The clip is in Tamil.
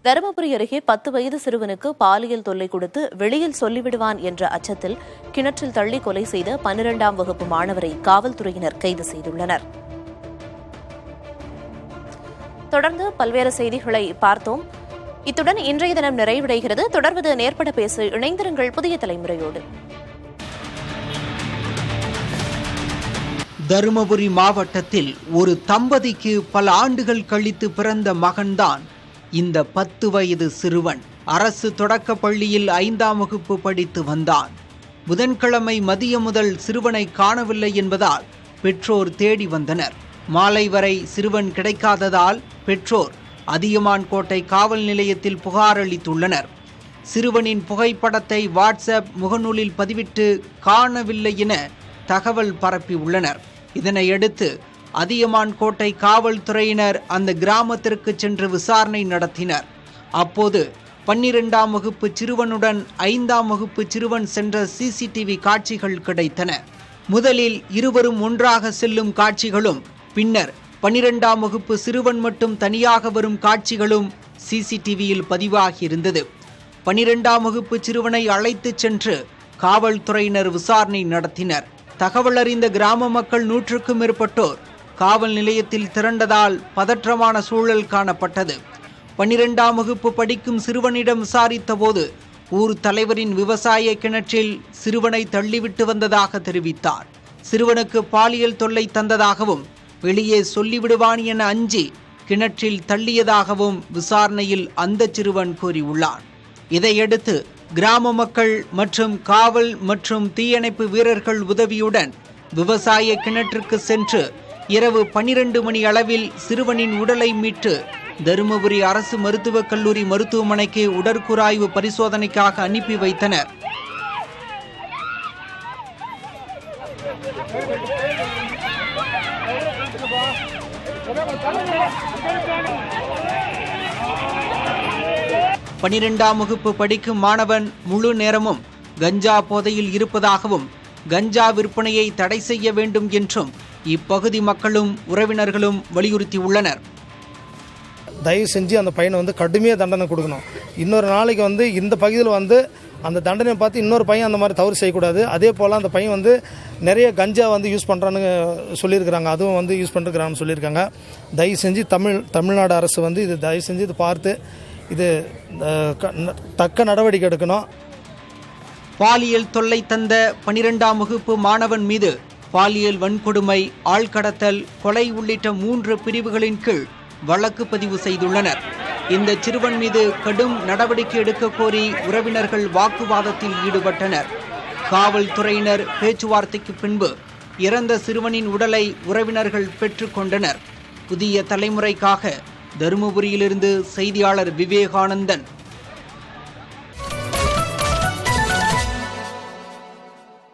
தருமபுரி அருகே 10 வயது சிறுவனுக்கு பாலியல் தொல்லை கொடுத்து வெளியில் சொல்லிவிடுவான் என்ற அச்சத்தில் கிணற்றில் தள்ளி கொலை செய்த 12ஆம் வகுப்பு மாணவரை காவல்துறையினர் கைது செய்துள்ளனர். தொடர்ந்து பல்வேறு செய்திகளை பார்த்தோம். இத்துடன் இன்றைய தினம் நிறைவடைகிறது. தொடர்வது நேர்பட பேச இணைந்திருங்கள் புதிய தலைமுறையோடு. தருமபுரி மாவட்டத்தில் ஒரு தம்பதிக்கு பல ஆண்டுகள் கழித்து பிறந்த மகன்தான் இந்த 10 வயது சிறுவன். அரசு தொடக்க பள்ளியில் 5ஆம் வகுப்பு படித்து வந்தான். புதன்கிழமை மதியம் முதல் சிறுவனை காணவில்லை என்பதால் பெற்றோர் தேடி வந்தனர். மாலை வரை சிறுவன் கிடைக்காததால் பெற்றோர் அதியமான் கோட்டை காவல் நிலையத்தில் புகார் அளித்துள்ளனர். சிறுவனின் புகைப்படத்தை வாட்ஸ்அப் முகநூலில் பதிவிட்டு காணவில்லை என தகவல் பரப்பியுள்ளனர். இதனையடுத்து அதியமான் கோட்டை காவல்துறையினர் அந்த கிராமத்திற்கு சென்று விசாரணை நடத்தினர். அப்போது 12ஆம் வகுப்பு சிறுவனுடன் 5ஆம் வகுப்பு சிறுவன் சென்ற சிசிடிவி காட்சிகள் கிடைத்தன. முதலில் இருவரும் ஒன்றாக செல்லும் காட்சிகளும் பின்னர் 12ஆம் வகுப்பு சிறுவன் மட்டும் தனியாக வரும் காட்சிகளும் சிசிடிவியில் பதிவாகியிருந்தது. 12ஆம் வகுப்பு சிறுவனை அழைத்துச் சென்று காவல்துறையினர் விசாரணை நடத்தினர். தகவல் அறிந்த கிராம மக்கள் 100க்கும் மேற்பட்டோர் காவல் நிலையத்தில் திரண்டதால் பதற்றமான சூழல் காணப்பட்டது. 12ஆம் வகுப்பு படிக்கும் சிறுவனிடம் விசாரித்த போது ஊர் தலைவரின் விவசாய கிணற்றில் சிறுவனை தள்ளிவிட்டு வந்ததாக தெரிவித்தார். சிறுவனுக்கு பாலியல் தொல்லை தந்ததாகவும் வெளியே சொல்லிவிடுவான் என அஞ்சி கிணற்றில் தள்ளியதாகவும் விசாரணையில் அந்த சிறுவன் கூறியுள்ளான். இதையடுத்து கிராம மக்கள் மற்றும் காவல் மற்றும் தீயணைப்பு வீரர்கள் உதவியுடன் விவசாய கிணற்றுக்கு சென்று இரவு 12 மணி அளவில் சிறுவனின் உடலை மீட்டு தருமபுரி அரசு மருத்துவக் கல்லூரி மருத்துவமனைக்கு உடற்கூறாய்வு பரிசோதனைக்காக அனுப்பி வைத்தனர். பனிரெண்டாம் வகுப்பு படிக்கும் மாணவன் முழு நேரமும் கஞ்சா போதையில் இருப்பதாகவும் கஞ்சா விற்பனையை தடை செய்ய வேண்டும் என்றும் இப்பகுதி மக்களும் உறவினர்களும் வலியுறுத்தியுள்ளனர். தயவு செஞ்சு அந்த பையனை கடுமையாக தண்டனை கொடுக்கணும். இன்னொரு நாளைக்கு இந்த பகுதியில் அந்த தண்டனை பார்த்து இன்னொரு பையன் அந்த மாதிரி தவறு செய்யக்கூடாது. அதே போல் அந்த பையன் நிறைய கஞ்சா யூஸ் பண்ணுறான்னு சொல்லியிருக்கிறாங்க. அதுவும் யூஸ் பண்ணிருக்கிறான்னு சொல்லியிருக்காங்க. தயவு செஞ்சு தமிழ்நாடு அரசு இது தயவு செஞ்சு இது பார்த்து இது தக்க நடவடிக்கை எடுக்கணும். பாலியல் தொல்லை தந்த 12ஆம் வகுப்பு மாணவன் மீது பாலியல் வன்கொடுமை, ஆள்கடத்தல், கொலை உள்ளிட்ட 3 பிரிவுகளின் கீழ் வழக்கு பதிவு செய்துள்ளனர். இந்த சிறுவன் மீது கடும் நடவடிக்கை எடுக்க கோரி உறவினர்கள் வாக்குவாதத்தில் ஈடுபட்டனர். காவல்துறையினர் பேச்சுவார்த்தைக்கு பின்பு இறந்த சிறுவனின் உடலை உறவினர்கள் பெற்றுக்கொண்டனர். புதிய தலைமுறைக்காக தருமபுரியிலிருந்து செய்தியாளர் விவேகானந்தன்.